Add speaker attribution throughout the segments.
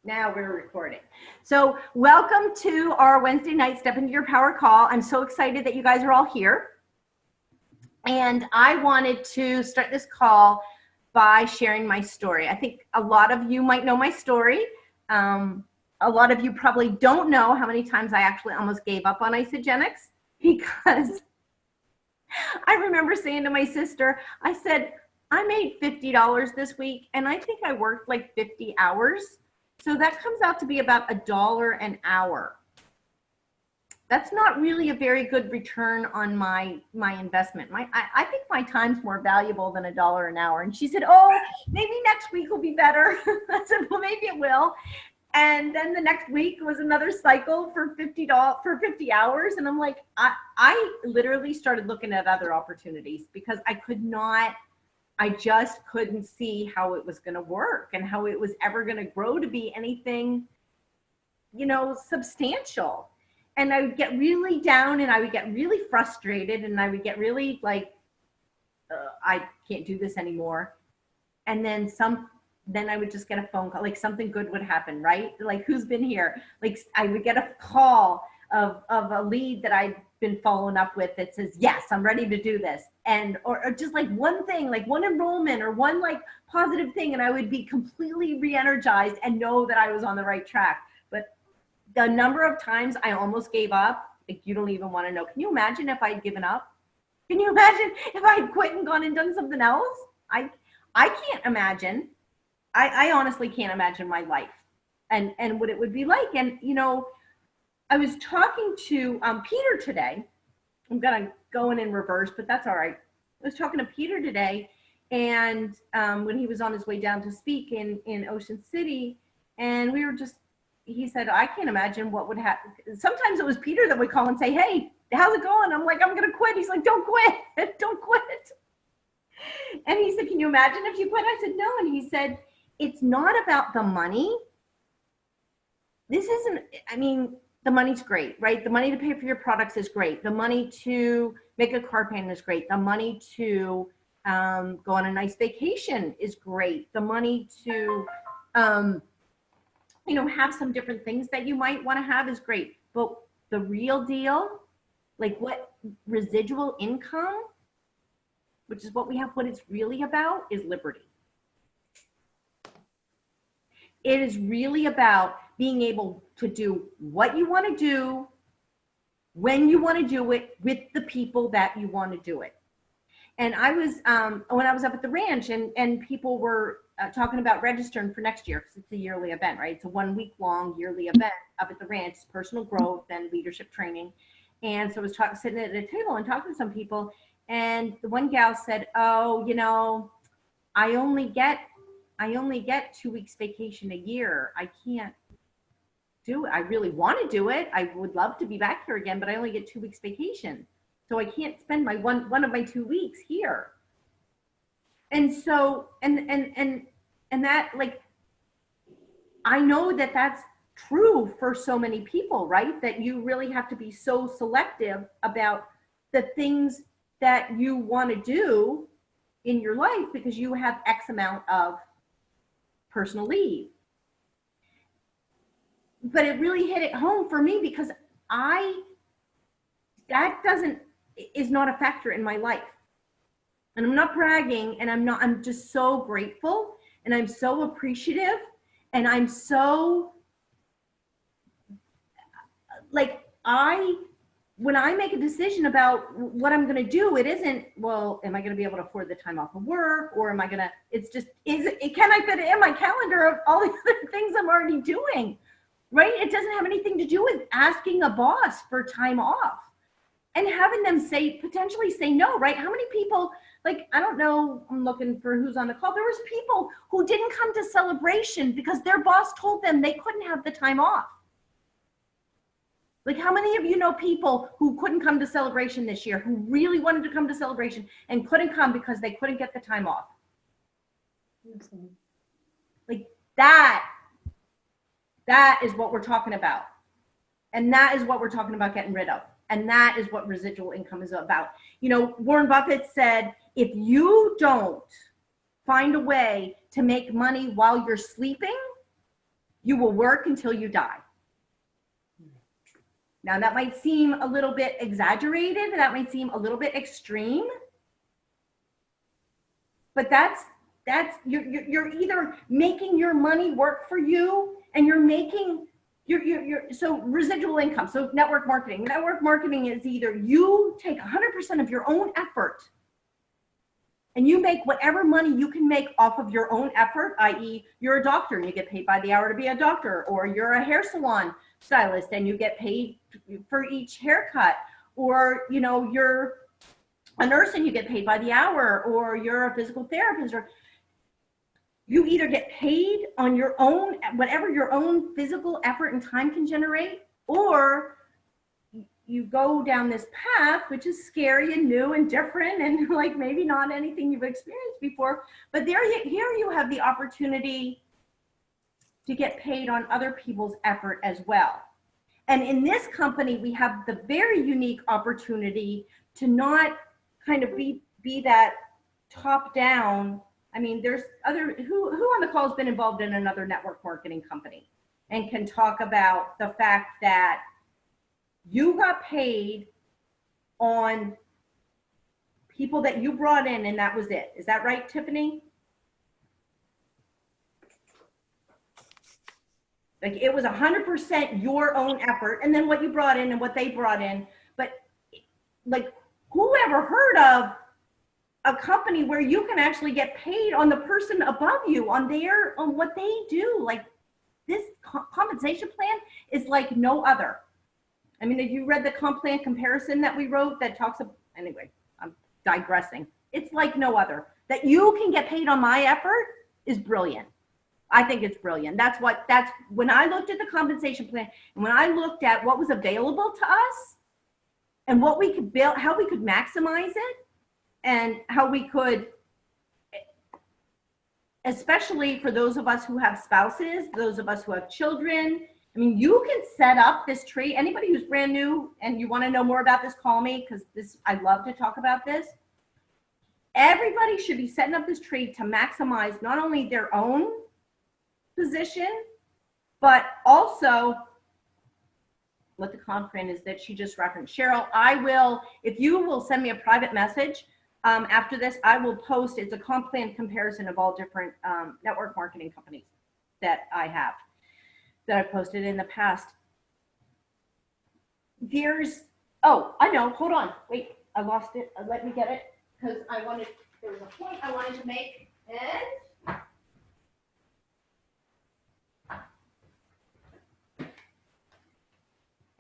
Speaker 1: Now we're recording. So welcome to our Wednesday night Step Into Your Power call. I'm so excited that you guys are all here. And I wanted to start this call by sharing my story. I think a lot of you might know my story. A lot of you probably don't know how many times I actually almost gave up on Isogenics, because I remember saying to my sister, I said, I made $50 this week and I think I worked like 50 hours. So that comes out to be about $1 an hour. That's not really a very good return on my investment. I think my time's more valuable than $1 an hour. And she said, oh, maybe next week will be better. I said, well, maybe it will. And then the next week was another cycle for $50 for 50 hours. And I'm like, I literally started looking at other opportunities because I just couldn't see how it was going to work and how it was ever going to grow to be anything, substantial. And I would get really down and I would get really frustrated and I would get really like, I can't do this anymore. And then I would just get a phone call, like something good would happen, right? Like, who's been here? Like, I would get a call of a lead that I'd been following up with that says, yes, I'm ready to do this. And, or just like one thing, like one enrollment or one like positive thing. And I would be completely re-energized and know that I was on the right track. But the number of times I almost gave up, like, you don't even want to know. Can you imagine if I'd given up? Can you imagine if I'd quit and gone and done something else? I can't imagine. I honestly can't imagine my life and what it would be like. And, I was talking to Peter today. I'm going to go in reverse, but that's all right. I was talking to Peter today, and when he was on his way down to speak in Ocean City, and he said, I can't imagine what would happen. Sometimes it was Peter that would call and say, hey, how's it going? I'm like, I'm going to quit. He's like, don't quit. Don't quit. And he said, can you imagine if you quit? I said, no. And he said, it's not about the money. The money's great, right? The money to pay for your products is great. The money to make a car payment is great. The money to go on a nice vacation is great. The money to, have some different things that you might want to have is great. But the real deal, like what residual income, which is what it's really about, is liberty. It is really about being able to do what you want to do, when you want to do it, with the people that you want to do it. And I was, when I was up at the ranch and people were talking about registering for next year, because it's a yearly event, right? It's a 1 week long yearly event up at the ranch, personal growth and leadership training. And so I was sitting at a table and talking to some people, and the one gal said, oh, I only get 2 weeks vacation a year. I can't do it. I really want to do it. I would love to be back here again, but I only get 2 weeks vacation. So I can't spend my one of my 2 weeks here. And so, and that, like, I know that that's true for so many people, right? That you really have to be so selective about the things that you want to do in your life because you have X amount of personal leave. But it really hit it home for me because that is not a factor in my life. And I'm not bragging, and I'm just so grateful, and I'm so appreciative, and I'm so, like, when I make a decision about what I'm going to do, it isn't, well, am I going to be able to afford the time off of work, or am I going to, it's just, can I fit it in my calendar of all the other things I'm already doing, right? It doesn't have anything to do with asking a boss for time off and having them potentially say no, right? How many people, like, I don't know, I'm looking for who's on the call. There was people who didn't come to Celebration because their boss told them they couldn't have the time off. Like, how many of you know people who couldn't come to Celebration this year, who really wanted to come to Celebration and couldn't come because they couldn't get the time off? Mm-hmm. Like, that is what we're talking about. And that is what we're talking about getting rid of. And that is what residual income is about. Warren Buffett said, if you don't find a way to make money while you're sleeping, You will work until you die. Now that might seem a little bit exaggerated, that might seem a little bit extreme, but that's you're either making your money work for you, and you're making so residual income. So network marketing is either you take 100% of your own effort and you make whatever money you can make off of your own effort, i.e. you're a doctor and you get paid by the hour to be a doctor, or you're a hair salon stylist and you get paid for each haircut, or you're a nurse and you get paid by the hour, or you're a physical therapist, or you either get paid on your own, whatever your own physical effort and time can generate, or you go down this path, which is scary and new and different and like maybe not anything you've experienced before, but here you have the opportunity to get paid on other people's effort as well. And in this company, we have the very unique opportunity to not kind of be that top down. I mean, there's who on the call has been involved in another network marketing company and can talk about the fact that you got paid on people that you brought in and that was it. Is that right, Tiffany? Like it was 100% your own effort, and then what you brought in and what they brought in. But like, who ever heard of a company where you can actually get paid on the person above you, on what they do? Like, this compensation plan is like no other. I mean, if you read the comp plan comparison that we wrote that talks about, anyway, I'm digressing. It's like no other. That you can get paid on my effort is brilliant. I think it's brilliant. That's when I looked at the compensation plan and when I looked at what was available to us and what we could build, how we could maximize it, and how we could, especially for those of us who have spouses, those of us who have children. I mean, you can set up this tree. Anybody who's brand new and you want to know more about this, call me, because I love to talk about this. Everybody should be setting up this tree to maximize not only their own position, but also what the comp plan is that she just referenced. Cheryl, if you will send me a private message after this, I will post, it's a comp plan comparison of all different network marketing companies that I've posted in the past. I know, hold on, wait, I lost it. Let me get it, because there was a point I wanted to make,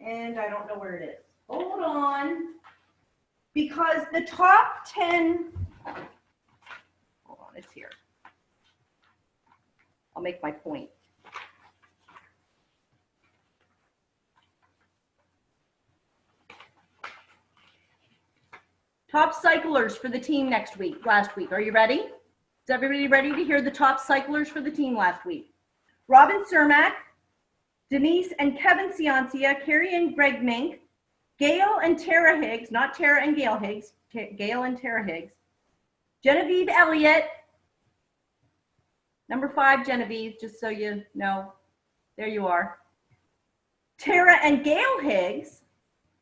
Speaker 1: and I don't know where it is. Hold on, because the top 10, hold on, it's here. I'll make my point. Top cyclers for the team last week. Are you ready? Is everybody ready to hear the top cyclers for the team last week? Robin Cermak, Denise and Kevin Ciancia, Carrie and Greg Mink, Gail and Tara Higgs, not Tara and Gail Higgs, Gail and Tara Higgs, Genevieve Elliott, number 5, Genevieve, just so you know, there you are. Tara and Gail Higgs,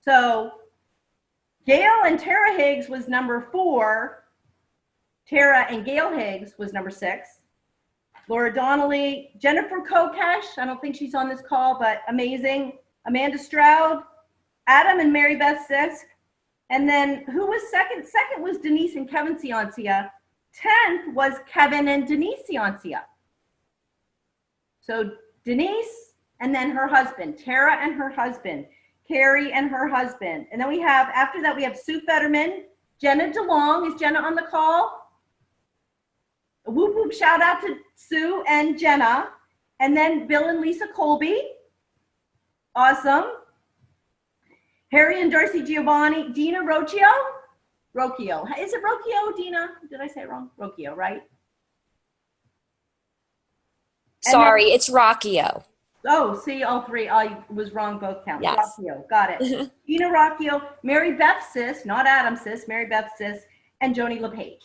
Speaker 1: so Gail and Tara Higgs was number 4, Tara and Gail Higgs was number 6. Laura Donnelly, Jennifer Kokesh, I don't think she's on this call, but amazing. Amanda Stroud, Adam and Mary Beth Sisk. And then who was second? Second was Denise and Kevin Ciancia. 10th was Kevin and Denise Ciancia. So Denise and then her husband, Tara and her husband, Carrie and her husband. And then after that, we have Sue Fetterman, Jenna DeLong. Is Jenna on the call? A whoop whoop shout out to Sue and Jenna. And then Bill and Lisa Colby. Awesome. Harry and Darcy Giovanni. Dina Rocchio. Is it Rocchio, Dina? Did I say it wrong? Rocchio, right?
Speaker 2: Sorry, it's Rocchio.
Speaker 1: Oh, see, all 3. I was wrong both counts.
Speaker 2: Yes.
Speaker 1: Rocchio, got it. Dina Rocchio, Mary Beth Sis, not Adam Sis, Mary Beth Sis, and Joni LePage.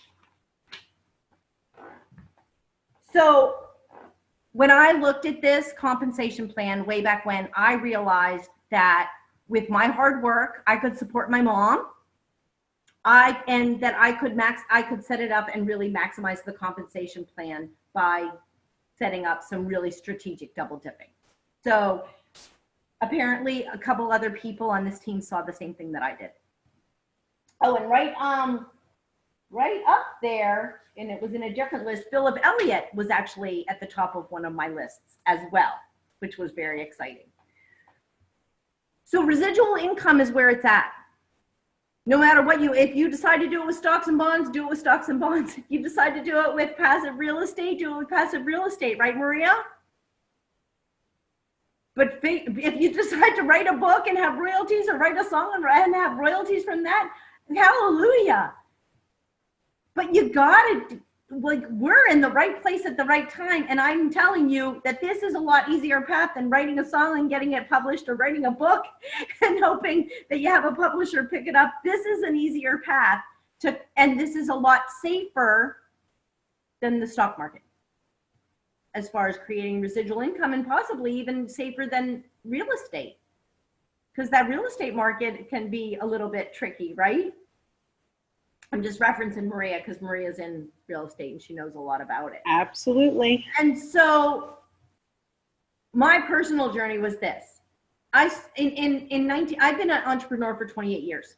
Speaker 1: So when I looked at this compensation plan way back when, I realized that with my hard work, I could support my mom. And that I could set it up and really maximize the compensation plan by setting up some really strategic double dipping. So apparently a couple other people on this team saw the same thing that I did. Oh, and right up there, and it was in a different list, Philip Elliott was actually at the top of one of my lists as well, which was very exciting. So residual income is where it's at. No matter what if you decide to do it with stocks and bonds, do it with stocks and bonds. If you decide to do it with passive real estate, do it with passive real estate, right, Maria? But if you decide to write a book and have royalties, or write a song and have royalties from that, hallelujah. But you gotta, we're in the right place at the right time. And I'm telling you that this is a lot easier path than writing a song and getting it published, or writing a book and hoping that you have a publisher pick it up. This is an easier path and this is a lot safer than the stock market as far as creating residual income, and possibly even safer than real estate, because that real estate market can be a little bit tricky, right? I'm just referencing Maria because Maria's in real estate and she knows a lot about it.
Speaker 3: Absolutely.
Speaker 1: And so my personal journey was this. I've been an entrepreneur for 28 years.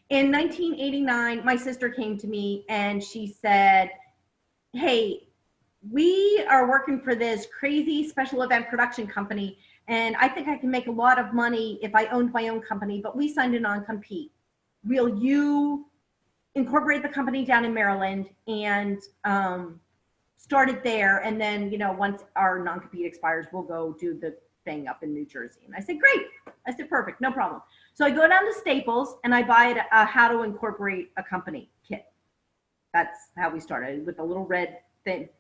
Speaker 1: In 1989, my sister came to me and she said, hey, we are working for this crazy special event production company, and I think I can make a lot of money if I owned my own company, but we signed a non-compete. Will you incorporate the company down in Maryland and start it there? And then, once our non-compete expires, we'll go do the thing up in New Jersey. And I said, great. I said, perfect, no problem. So I go down to Staples and I buy a how to incorporate a company kit. That's how we started, with a little red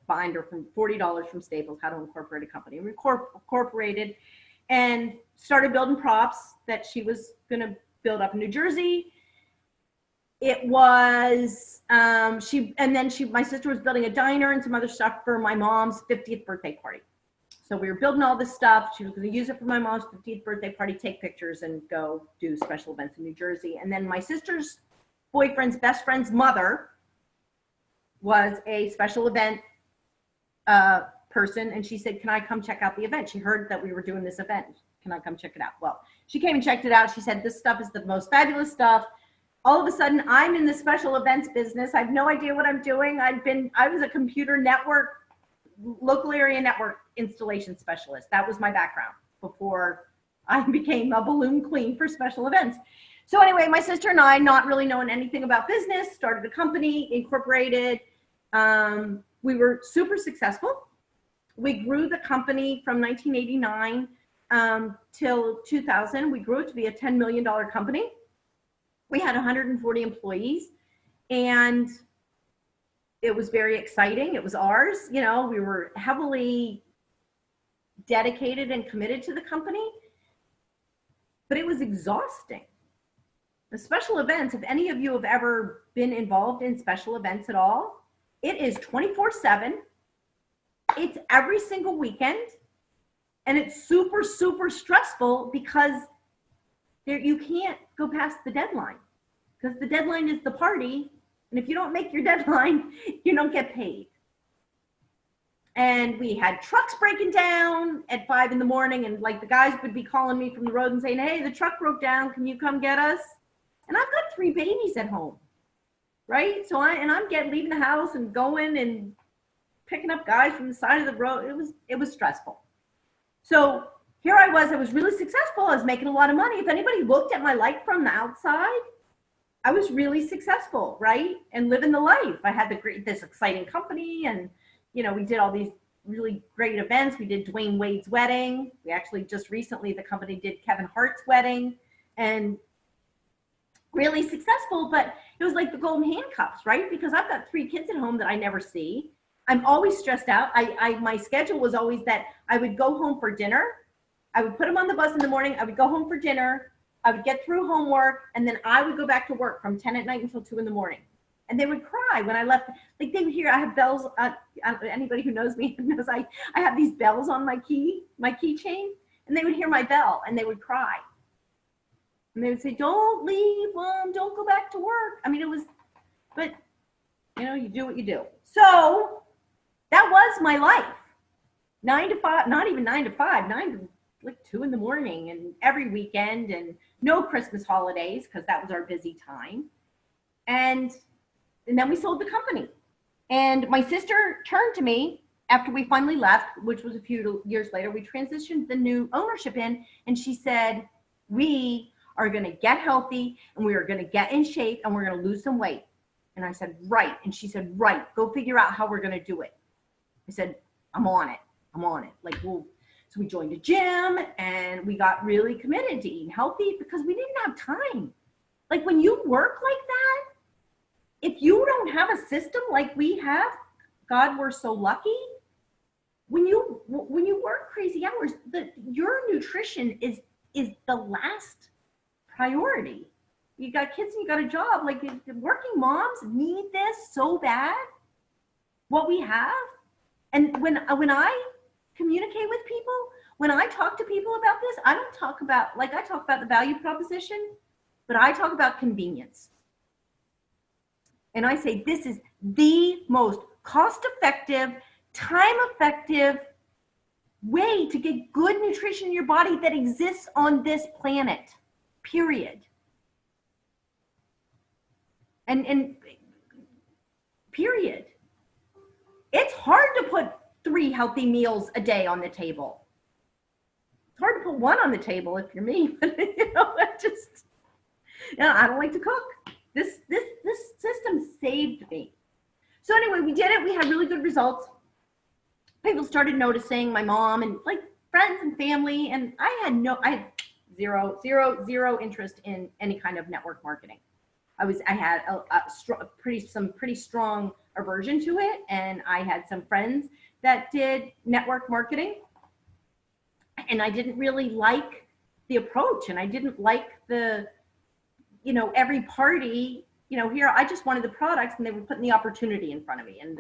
Speaker 1: binder from $40 from Staples, how to incorporate a company. We incorporated and started building props that she was going to build up in New Jersey. It was, my sister was building a diner and some other stuff for my mom's 50th birthday party. So we were building all this stuff. She was going to use it for my mom's 50th birthday party, take pictures and go do special events in New Jersey. And then my sister's boyfriend's best friend's mother was a special event person. And she said, can I come check out the event? She heard that we were doing this event. Can I come check it out? Well, she came and checked it out. She said, this stuff is the most fabulous stuff. All of a sudden, I'm in the special events business. I have no idea what I'm doing. I was a computer network, local area network installation specialist. That was my background before I became a balloon queen for special events. So anyway, my sister and I, not really knowing anything about business, started a company, incorporated. We were super successful. We grew the company from 1989 till 2000. We grew it to be a $10 million company. We had 140 employees, and it was very exciting. It was ours. We were heavily dedicated and committed to the company, but it was exhausting. The special events, if any of you have ever been involved in special events at all, it is 24/7. It's every single weekend, and it's super, super stressful because you can't go past the deadline, because the deadline is the party. And if you don't make your deadline, you don't get paid. And we had trucks breaking down at 5 a.m. and the guys would be calling me from the road and saying, hey, the truck broke down. Can you come get us? And I've got 3 babies at home, right? So I'm leaving the house and going and picking up guys from the side of the road. It was stressful. So here I was really successful. I was making a lot of money. If anybody looked at my life from the outside, I was really successful, right? And living the life. I had this exciting company, and we did all these really great events. We did Dwayne Wade's wedding. We actually just recently, the company did Kevin Hart's wedding, and really successful. But it was like the golden handcuffs, right? Because I've got 3 kids at home that I never see. I'm always stressed out. My schedule was always that I would go home for dinner. I would put them on the bus in the morning. I would go home for dinner. I would get through homework, and then I would go back to work from 10 at night until 2 in the morning. and they would cry when I left. Like they would hear, I have bells. Anybody who knows me knows I have these bells on my keychain, and they would hear my bell and they would cry. And they would say, "Don't leave, Mom. Don't go back to work." I mean, it was, but you know, you do what you do. So that was my life. 9 to 5, not even 9 to 5, 9 to like 2 in the morning, and every weekend, and no Christmas holidays because that was our busy time. And then we sold the company. And my sister turned to me after we finally left, which was a few years later. We transitioned the new ownership in, and she said, "We are going to get healthy, and we are going to get in shape, and we're going to lose some weight." And I said, "Right." And she said, "Right, go figure out how we're going to do it." I said, I'm on it. Like, so we joined a gym, and we got really committed to eating healthy because we didn't have time. Like when you work like that, if you don't have a system like we have, God, we're so lucky. When you work crazy hours, your nutrition is the last priority. You got kids and you got a job. Like working moms need this so bad. What we have, and when I communicate with people, when I talk to people about this, I don't talk about, like I talk about the value proposition, but I talk about convenience. And I say, this is the most cost-effective, time-effective way to get good nutrition in your body that exists on this planet, period. And period. It's hard to put 3 healthy meals a day on the table. It's hard to put 1 on the table if you're me, but you know, I don't like to cook. This system saved me. So anyway, we did it. We had really good results. People started noticing, my mom and like friends and family, and I had zero interest in any kind of network marketing. I had some pretty strong aversion to it, and I had some friends that did network marketing, and I didn't really like the approach, and I didn't like the, you know, every party, you know, here I just wanted the products, and they were putting the opportunity in front of me, and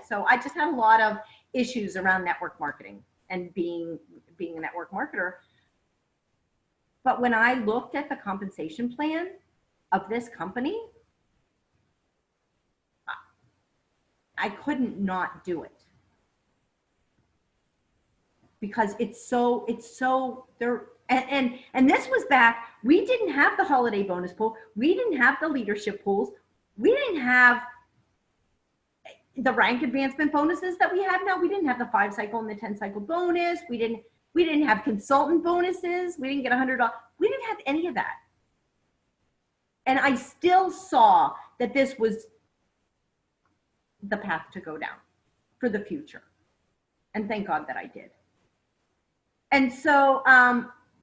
Speaker 1: so I just had a lot of issues around network marketing and being a network marketer. But when I looked at the compensation plan of this company, I couldn't not do it because it's so there. And this was back, we didn't have the holiday bonus pool. We didn't have the leadership pools. We didn't have the rank advancement bonuses that we have now. We didn't have the 5-cycle and the 10-cycle bonus. We didn't have consultant bonuses. We didn't get $100. We didn't have any of that. And I still saw that this was the path to go down for the future. And thank God that I did. And so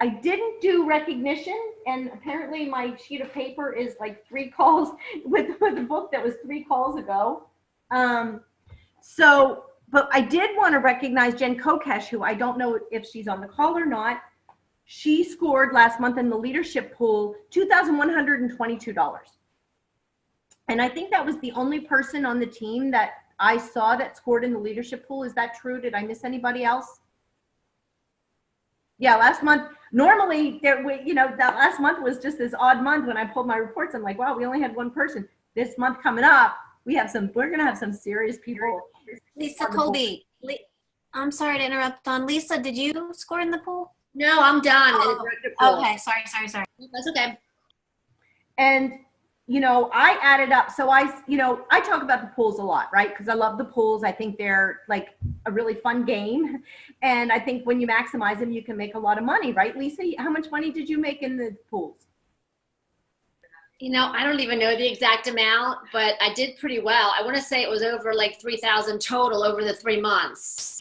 Speaker 1: I didn't do recognition, and apparently my sheet of paper is like 3 calls with a book that was 3 calls ago. But I did want to recognize Jen Kokesh, who I don't know if she's on the call or not. She scored last month in the leadership pool $2,122. And I think that was the only person on the team that I saw that scored in the leadership pool. Is that true? Did I miss anybody else? Yeah, last month, normally, that last month was just this odd month when I pulled my reports. I'm like, wow, we only had 1 person. This month coming up, we're going to have some serious people.
Speaker 3: Lisa Colby, I'm sorry to interrupt. Lisa, did you score in the pool?
Speaker 4: No, I'm done.
Speaker 3: Okay, sorry.
Speaker 4: That's okay.
Speaker 1: And, you know, I added up. So I talk about the pools a lot, right? Because I love the pools. I think they're like a really fun game. And I think when you maximize them, you can make a lot of money, right? Lisa, how much money did you make in the pools?
Speaker 4: You know, I don't even know the exact amount, but I did pretty well. I want to say it was over like 3,000 total over the 3 months.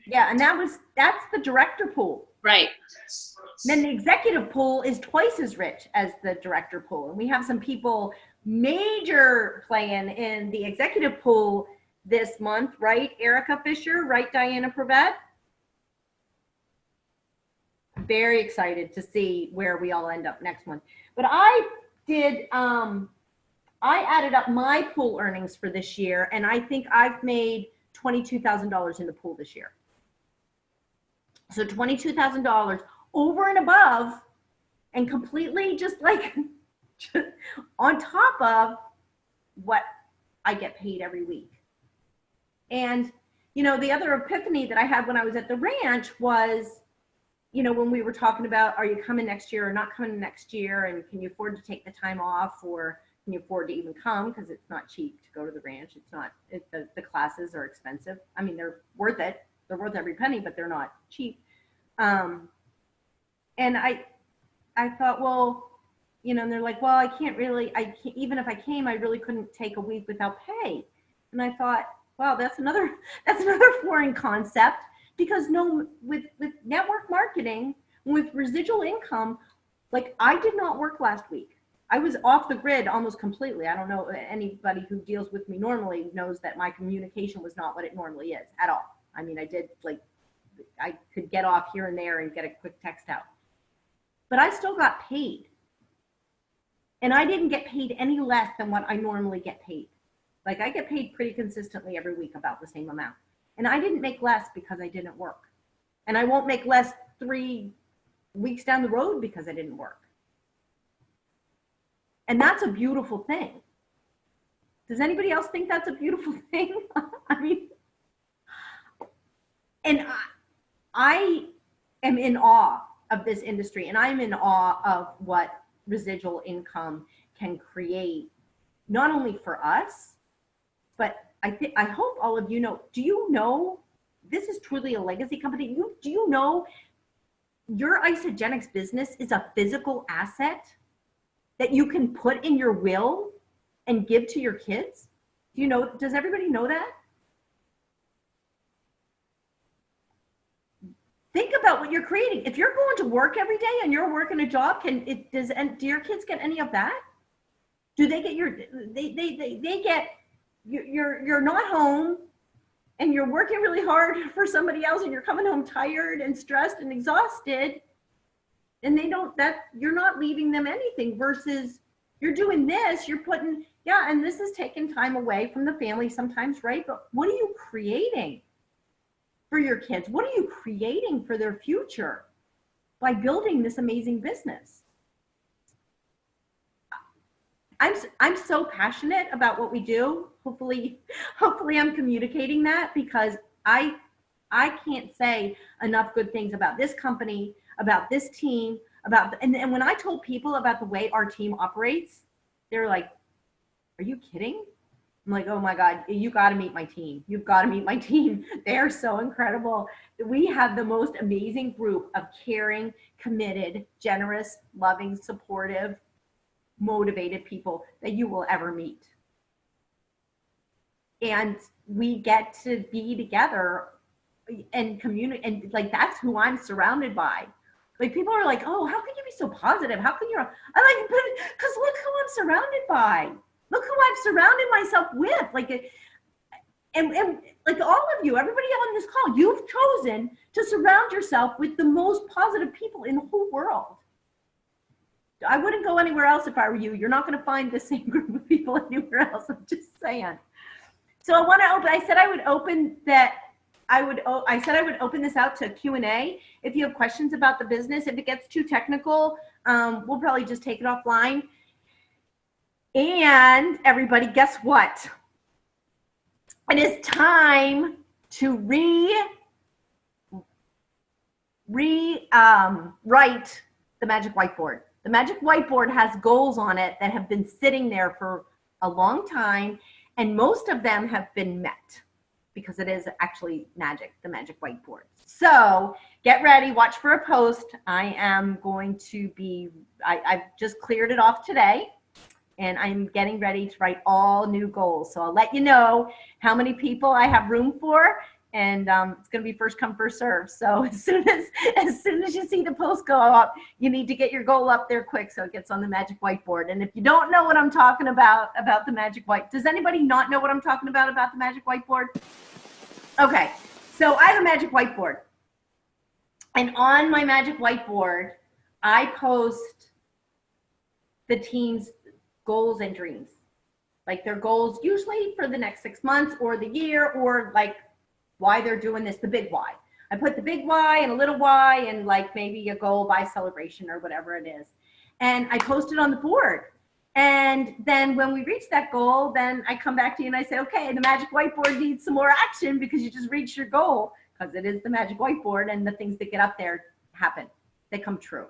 Speaker 1: Yeah, and that's the director pool.
Speaker 4: Right.
Speaker 1: Then the executive pool is twice as rich as the director pool. And we have some people major playing in the executive pool this month, right? Erica Fisher, right? Diana Prevet. Very excited to see where we all end up next month. But I did I added up my pool earnings for this year, and I think I've made $22,000 in the pool this year. So $22,000 over and above, and completely just like on top of what I get paid every week. And, you know, the other epiphany that I had when I was at the ranch was, you know, when we were talking about, are you coming next year or not coming next year? And can you afford to take the time off, or can you afford to even come? Because it's not cheap to go to the ranch. It's not, the classes are expensive. I mean, they're worth it. They're worth every penny, but they're not cheap. And I thought, well, you know, and they're like, well, I can't, even if I came, I really couldn't take a week without pay. And I thought, wow, that's another foreign concept, because with network marketing, with residual income, like I did not work last week. I was off the grid almost completely. I don't know, anybody who deals with me normally knows that my communication was not what it normally is at all. I mean, I could get off here and there and get a quick text out, but I still got paid. And I didn't get paid any less than what I normally get paid. Like I get paid pretty consistently every week about the same amount. And I didn't make less because I didn't work. And I won't make less 3 weeks down the road because I didn't work. And that's a beautiful thing. Does anybody else think that's a beautiful thing? I mean, and I am in awe of this industry, and I'm in awe of what residual income can create, not only for us, but I hope all of you know, do you know this is truly a legacy company? Do you know your Isogenics business is a physical asset that you can put in your will and give to your kids? Do you know, does everybody know that? Think about what you're creating. If you're going to work every day and you're working a job, do your kids get any of that? Do they get you're not home and you're working really hard for somebody else and you're coming home tired and stressed and exhausted, and you're not leaving them anything, versus you're doing this, you're putting, yeah, and this is taking time away from the family sometimes, right? But what are you creating for your kids? What are you creating for their future by building this amazing business? I'm so passionate about what we do. Hopefully I'm communicating that, because I can't say enough good things about this company, about this team, and when I told people about the way our team operates, they're like, are you kidding? I'm like, oh my God, you got to meet my team. You've got to meet my team. They are so incredible. We have the most amazing group of caring, committed, generous, loving, supportive, motivated people that you will ever meet. And we get to be together and communicate, and like, that's who I'm surrounded by. Like, people are like, oh, how can you be so positive? How can you? I'm like, because look who I'm surrounded by. Look who I've surrounded myself with. Like, and like all of you, everybody on this call, you've chosen to surround yourself with the most positive people in the whole world. I wouldn't go anywhere else if I were you. You're not going to find the same group of people anywhere else. I'm just saying. So I want to open. I said I would open that. I said I would open this out to Q&A. If you have questions about the business, if it gets too technical, we'll probably just take it offline. And everybody, guess what? It is time to write the magic whiteboard. The magic whiteboard has goals on it that have been sitting there for a long time, and most of them have been met, because it is actually magic, the magic whiteboard. So get ready, watch for a post. I am going to be, I've just cleared it off today, and I'm getting ready to write all new goals. So I'll let you know how many people I have room for, and it's going to be first come, first serve. So as soon as you see the post go up, you need to get your goal up there quick so it gets on the magic whiteboard. And if you don't know what I'm talking about the magic white, does anybody not know what I'm talking about the magic whiteboard? Okay, so I have a magic whiteboard, and on my magic whiteboard, I post the team's goals and dreams. like their goals usually for the next 6 months or the year, or like why they're doing this, the big why. I put the big why and a little why and like maybe a goal by celebration or whatever it is. And I post it on the board. And then when we reach that goal, then I come back to you and I say, okay, the magic whiteboard needs some more action because you just reached your goal, because it is the magic whiteboard and the things that get up there happen, they come true.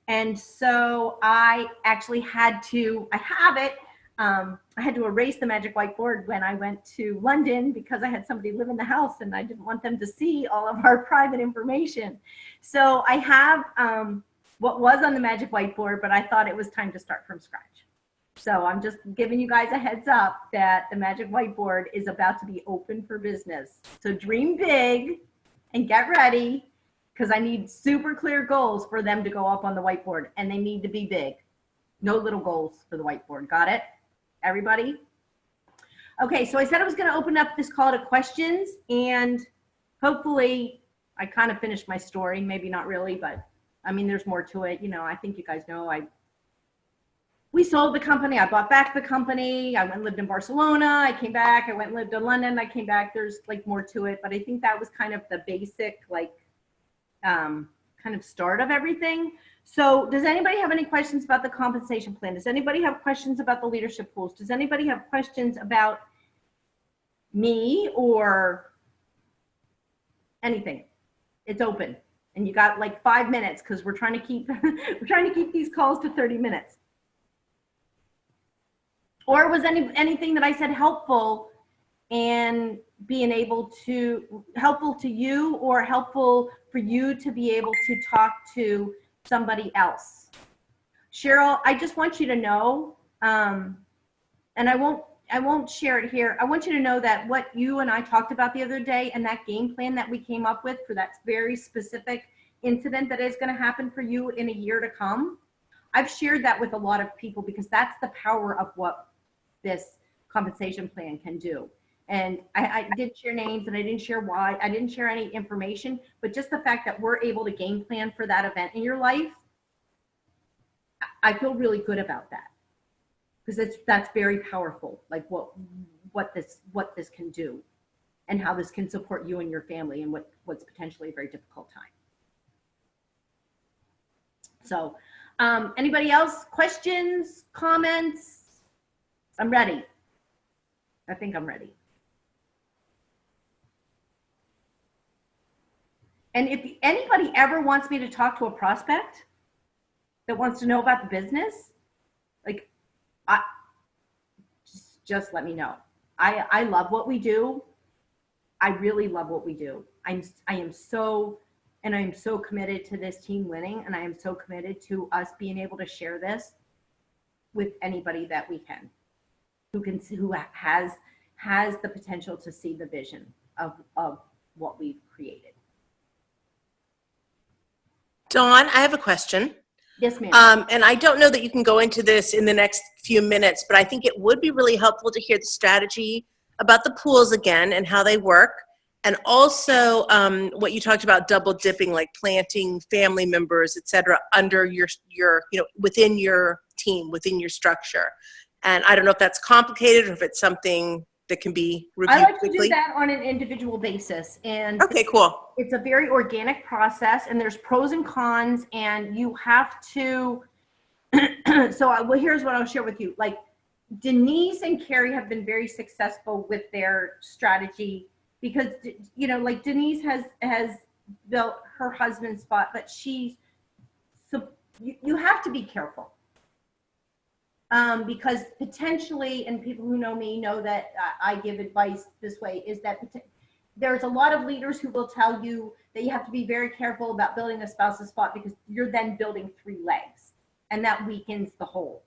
Speaker 1: And so I actually had to, I have it, I had to erase the magic whiteboard when I went to London because I had somebody live in the house and I didn't want them to see all of our private information. So I have what was on the magic whiteboard, but I thought it was time to start from scratch. So I'm just giving you guys a heads up that the magic whiteboard is about to be open for business. So dream big and get ready, because I need super clear goals for them to go up on the whiteboard, and they need to be big. No little goals for the whiteboard. Got it? Everybody? Okay, so I said I was going to open up this call to questions, and hopefully I kind of finished my story. Maybe not really, but I mean, there's more to it. You know, I think you guys know we sold the company. I bought back the company. I went and lived in Barcelona. I came back. I went and lived in London. I came back. There's like more to it, but I think that was kind of the basic, like, kind of start of everything. So does anybody have any questions about the compensation plan? Does anybody have questions about the leadership pools? Does anybody have questions about me or anything? It's open, and you got like 5 minutes because we're trying to keep we're trying to keep these calls to 30 minutes. Or was anything that I said helpful and being able to, helpful to you or helpful for you to be able to talk to somebody else? Cheryl, I just want you to know, and I won't share it here. I want you to know that what you and I talked about the other day and that game plan that we came up with for that very specific incident that is going to happen for you in a year to come, I've shared that with a lot of people because that's the power of what this compensation plan can do. And I didn't share names and I didn't share why. I didn't share any information, but just the fact that we're able to game plan for that event in your life, I feel really good about that because that's very powerful. Like what this can do and how this can support you and your family in what's potentially a very difficult time. So anybody else? Questions, comments? I'm ready. I think I'm ready. And if anybody ever wants me to talk to a prospect that wants to know about the business, like, just let me know. I love what we do. I really love what we do. I am so committed to this team winning, and I am so committed to us being able to share this with anybody that we can, who has the potential to see the vision of what we've created.
Speaker 5: Dawn, I have a question.
Speaker 1: Yes, ma'am.
Speaker 5: And I don't know that you can go into this in the next few minutes, but I think it would be really helpful to hear the strategy about the pools again and how they work. And also what you talked about, double dipping, like planting family members, et cetera, under your within your team, within your structure. And I don't know if that's complicated or if it's something that can be reviewed
Speaker 1: I like
Speaker 5: quickly.
Speaker 1: to do that on an individual basis. And
Speaker 5: okay, cool.
Speaker 1: It's a very organic process, and there's pros and cons, and you have to, well, here's what I'll share with you. Like, Denise and Carrie have been very successful with their strategy because, like Denise has built her husband's spot, but you have to be careful. Because potentially, and people who know me know that I give advice this way, is that there's a lot of leaders who will tell you that you have to be very careful about building a spouse's spot because you're then building 3 legs and that weakens the whole.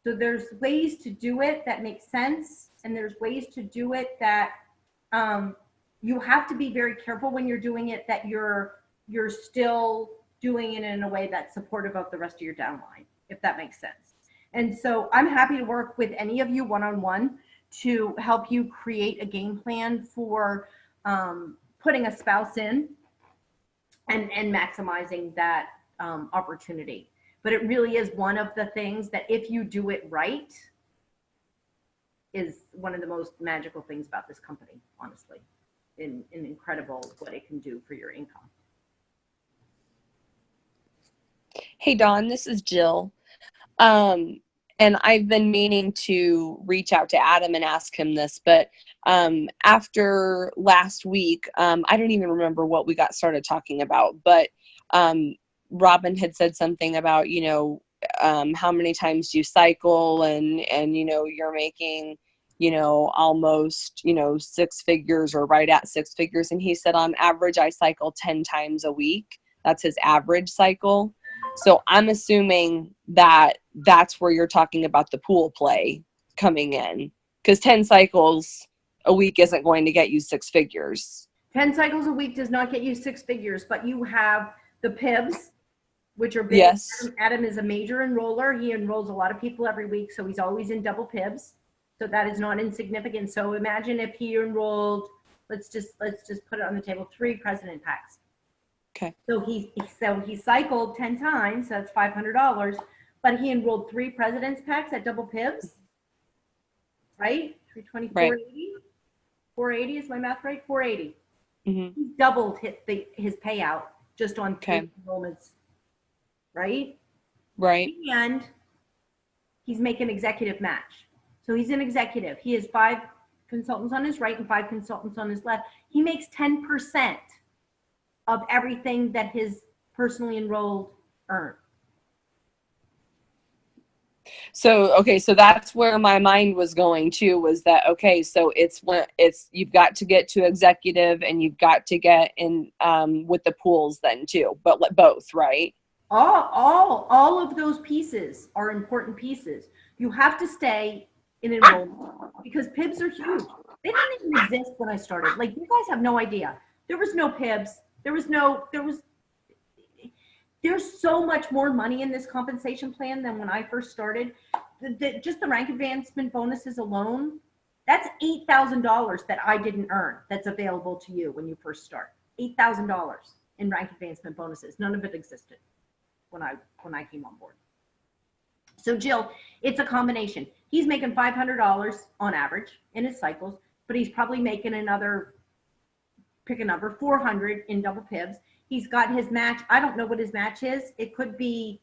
Speaker 1: So there's ways to do it that make sense, and there's ways to do it that you have to be very careful when you're doing it, that you're still doing it in a way that's supportive of the rest of your downline, if that makes sense. And so I'm happy to work with any of you one-on-one to help you create a game plan for putting a spouse in and maximizing that opportunity. But it really is one of the things that if you do it right, is one of the most magical things about this company, honestly, and incredible what it can do for your income.
Speaker 6: Hey, Dawn, this is Jill. And I've been meaning to reach out to Adam and ask him this, but after last week, I don't even remember what we got started talking about, but Robin had said something about, you know, how many times you cycle and, you know, you're making, you know, almost, you know, 6 figures or right at 6 figures. And he said, on average, I cycle 10 times a week. That's his average cycle. So I'm assuming that that's where you're talking about the pool play coming in, because 10 cycles a week isn't going to get you 6 figures.
Speaker 1: 10 cycles a week does not get you 6 figures, but you have the PIBs, which are big.
Speaker 6: Yes.
Speaker 1: Adam is a major enroller. He enrolls a lot of people every week, so he's always in double PIBs. So that is not insignificant. So imagine if he enrolled, let's just put it on the table, 3 president packs.
Speaker 6: Okay.
Speaker 1: So he cycled 10 times, so that's $500, but he enrolled 3 president's packs at double PIBs, right? 320,
Speaker 6: Right.
Speaker 1: 480? 480 is my math right? 480.
Speaker 6: Mm-hmm.
Speaker 1: He doubled his payout just on 3 enrollments, right?
Speaker 6: Right.
Speaker 1: And he's making executive match. So he's an executive. He has 5 consultants on his right and 5 consultants on his left. He makes 10% of everything that his personally enrolled earn.
Speaker 6: So, okay, so that's where my mind was going to, was that, okay, so you've got to get to executive and you've got to get in with the pools then too, but both, right?
Speaker 1: All of those pieces are important pieces. You have to stay in enrollment because PIBs are huge. They didn't even exist when I started. Like, you guys have no idea. There was no PIBs. There's so much more money in this compensation plan than when I first started. Just the rank advancement bonuses alone, that's $8,000 that I didn't earn that's available to you when you first start. $8,000 in rank advancement bonuses. None of it existed when I came on board. So Jill, it's a combination. He's making $500 on average in his cycles, but he's probably making another, pick a number, 400 in double PIBs. He's got his match. I don't know what his match is. It could be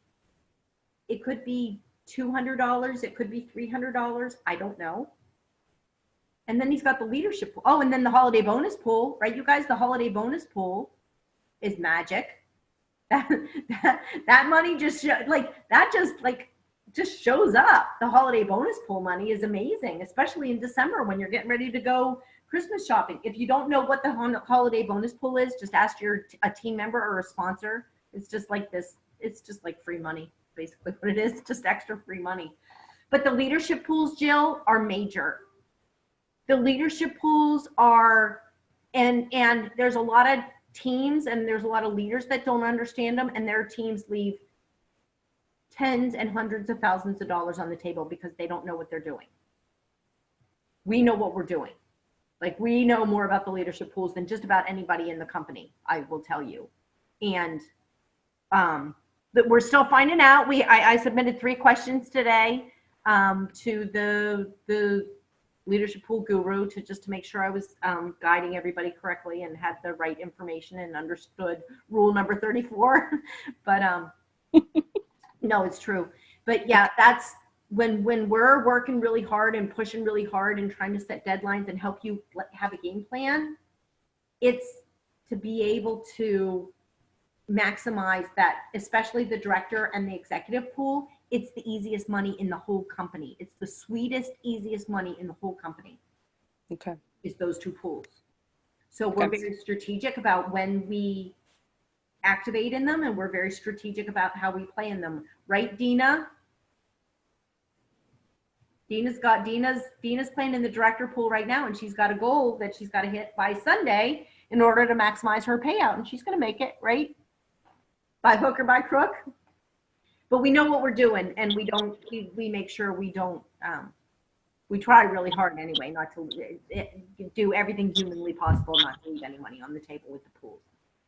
Speaker 1: $200. It could be $300. I don't know. And then he's got the leadership pool. Oh, and then the holiday bonus pool, right? You guys, the holiday bonus pool is magic. That money just shows up. The holiday bonus pool money is amazing, especially in December when you're getting ready to go Christmas shopping. If you don't know what the holiday bonus pool is, just ask a team member or a sponsor. It's just like this. It's just like free money, basically what it is, just extra free money. But the leadership pools, Jill, are major. The leadership pools are, and there's a lot of teams and there's a lot of leaders that don't understand them, and their teams leave tens and hundreds of thousands of dollars on the table because they don't know what they're doing. We know what we're doing. Like, we know more about the leadership pools than just about anybody in the company, I will tell you. And but we're still finding out. I submitted 3 questions today to the leadership pool guru to make sure I was guiding everybody correctly and had the right information and understood rule number 34. But no, it's true. But yeah, that's when we're working really hard and pushing really hard and trying to set deadlines and help you have a game plan, it's to be able to maximize that, especially the director and the executive pool. It's the easiest money in the whole company. It's the sweetest, easiest money in the whole company.
Speaker 6: Okay.
Speaker 1: Is those 2 pools. So we're very strategic about when we activate in them, and we're very strategic about how we play in them. Right, Dina? Dina's playing in the director pool right now, and she's got a goal that she's got to hit by Sunday in order to maximize her payout, and she's going to make it, right? By hook or by crook. But we know what we're doing, and we make sure we don't, we try really hard anyway not to do everything humanly possible not to leave any money on the table with the pool.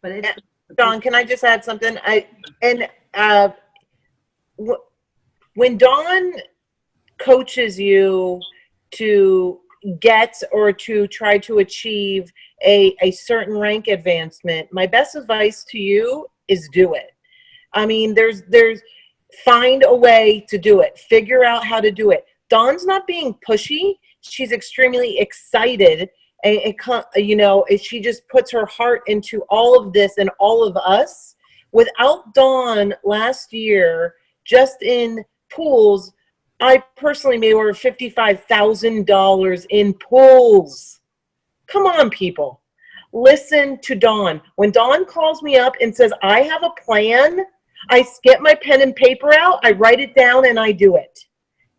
Speaker 1: But it's
Speaker 5: Dawn, can I just add something? When Dawn coaches you to get or to try to achieve a certain rank advancement, my best advice to you is do it. I mean, there's find a way to do it. Figure out how to do it. Dawn's not being pushy. She's extremely excited. She just puts her heart into all of this and all of us. Without Dawn last year, just in pools, I personally made over $55,000 in pools. Come on, people. Listen to Dawn. When Dawn calls me up and says, I have a plan, I get my pen and paper out, I write it down, and I do it.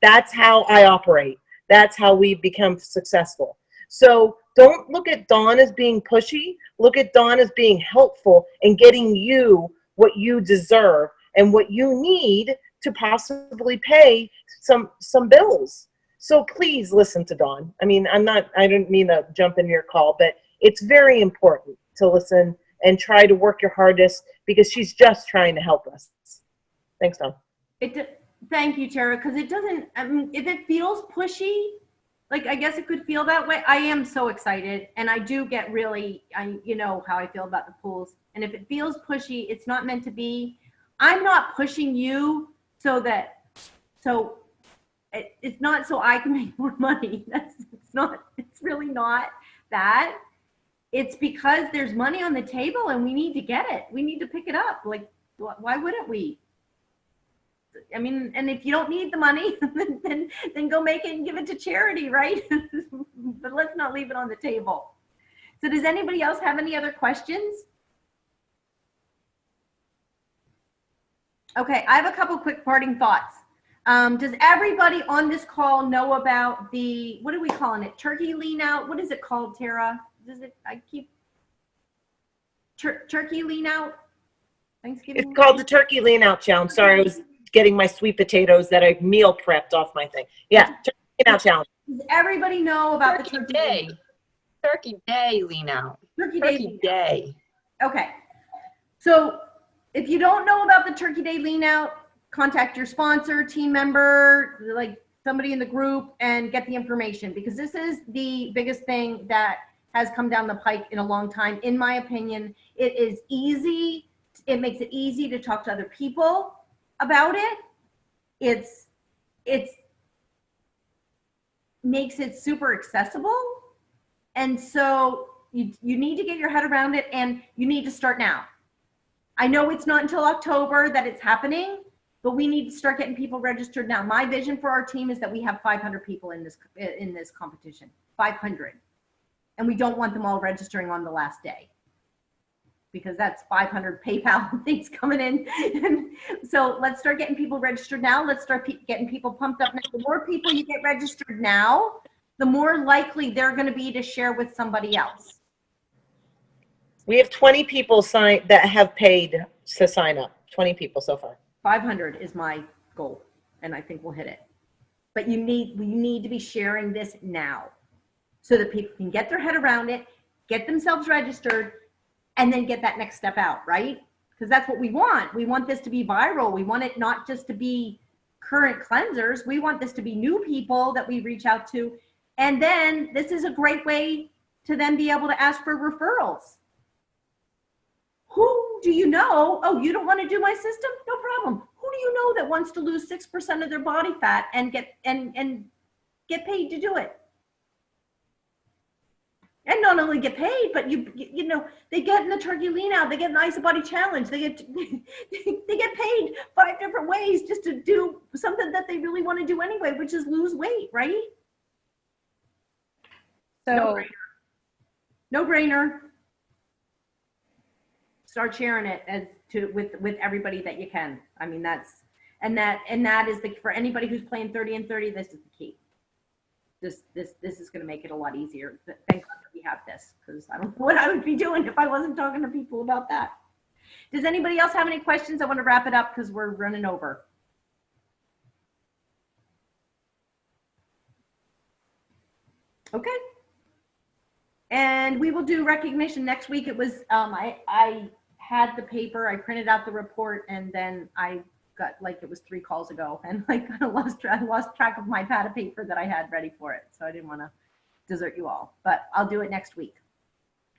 Speaker 5: That's how I operate. That's how we become successful. So don't look at Dawn as being pushy. Look at Dawn as being helpful and getting you what you deserve and what you need to possibly pay some bills. So please listen to Dawn. I mean, I don't mean to jump in your call, but it's very important to listen and try to work your hardest because she's just trying to help us. Thanks, Dawn.
Speaker 1: Thank you, Tara, because it doesn't, I mean, if it feels pushy, like I guess it could feel that way. I am so excited, and I do get really, you know how I feel about the pools. And if it feels pushy, it's not meant to be. I'm not pushing you it's not so I can make more money. It's really not that. It's because there's money on the table and we need to get it. We need to pick it up. Like, why wouldn't we? I mean, and if you don't need the money, then go make it and give it to charity, right? But let's not leave it on the table. So does anybody else have any other questions? Okay, I have a couple quick parting thoughts. Does everybody on this call know about the, what are we calling it? Turkey lean out? What is it called, Tara? Turkey lean out? Thanksgiving?
Speaker 5: It's called the Turkey Lean Out Challenge. Sorry, I was getting my sweet potatoes that I meal prepped off my thing. Yeah, Turkey Lean Out Challenge.
Speaker 1: Does everybody know about the Turkey
Speaker 7: Day? Turkey Day lean out.
Speaker 1: Turkey
Speaker 7: Day.
Speaker 1: Okay. So if you don't know about the Turkey Day lean out, contact your sponsor, team member, like somebody in the group, and get the information, because this is the biggest thing that has come down the pike in a long time. In my opinion, it is easy. It makes it easy to talk to other people about it. It's makes it super accessible. And so you need to get your head around it, and you need to start now. I know it's not until October that it's happening, but we need to start getting people registered now. My vision for our team is that we have 500 people in this competition, 500. And we don't want them all registering on the last day, because that's 500 PayPal things coming in. So let's start getting people registered now. Let's start getting people pumped up now. The more people you get registered now, the more likely they're going to be to share with somebody else.
Speaker 5: We have 20 people that have paid to sign up. 20 people so far.
Speaker 1: 500 is my goal, and I think we'll hit it. But we need to be sharing this now, so that people can get their head around it, get themselves registered, and then get that next step out, right? Because that's what we want. We want this to be viral. We want it not just to be current cleansers. We want this to be new people that we reach out to. And then this is a great way to then be able to ask for referrals. Who do you know? Oh, you don't want to do my system? No problem. Who do you know that wants to lose 6% of their body fat and get paid to do it? And not only get paid, but you know, they get in the Turkey Lean Out, they get an Ice Body Challenge, they get paid 5 different ways just to do something that they really want to do anyway, which is lose weight, right?
Speaker 6: So
Speaker 1: no brainer. Start sharing it with everybody that you can. I mean, that is for anybody who's playing 30 and 30, this is the key. This is going to make it a lot easier. Thank God that we have this, because I don't know what I would be doing if I wasn't talking to people about that. Does anybody else have any questions? I want to wrap it up because we're running over. Okay. And we will do recognition next week. It was I had the paper, I printed out the report, and then I got like it was 3 calls ago, and like I lost track of my pad of paper that I had ready for it. So I didn't want to desert you all, but I'll do it next week.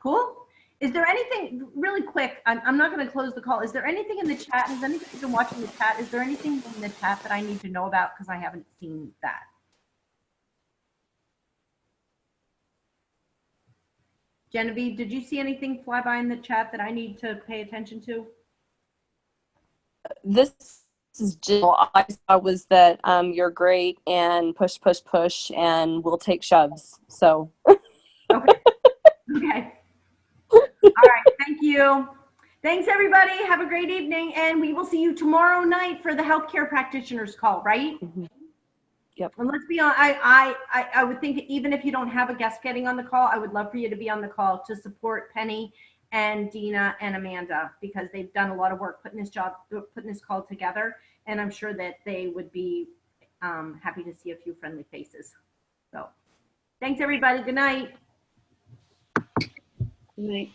Speaker 1: Cool. Is there anything really quick? I'm not going to close the call. Is there anything in the chat? Has anybody been watching the chat? Is there anything in the chat that I need to know about? Because I haven't seen that. Genevieve, did you see anything fly by in the chat that I need to pay attention to?
Speaker 6: This is Jill. All I saw was that you're great and push, push, push, and we'll take shoves. So.
Speaker 1: Okay. Okay. All right. Thank you. Thanks, everybody. Have a great evening, and we will see you tomorrow night for the healthcare practitioners call, right?
Speaker 6: Mm-hmm. Yep.
Speaker 1: And let's be on. I would think even if you don't have a guest getting on the call, I would love for you to be on the call to support Penny and Dina and Amanda, because they've done a lot of work putting this call together, and I'm sure that they would be happy to see a few friendly faces. So, thanks, everybody. Good night.
Speaker 6: Good night.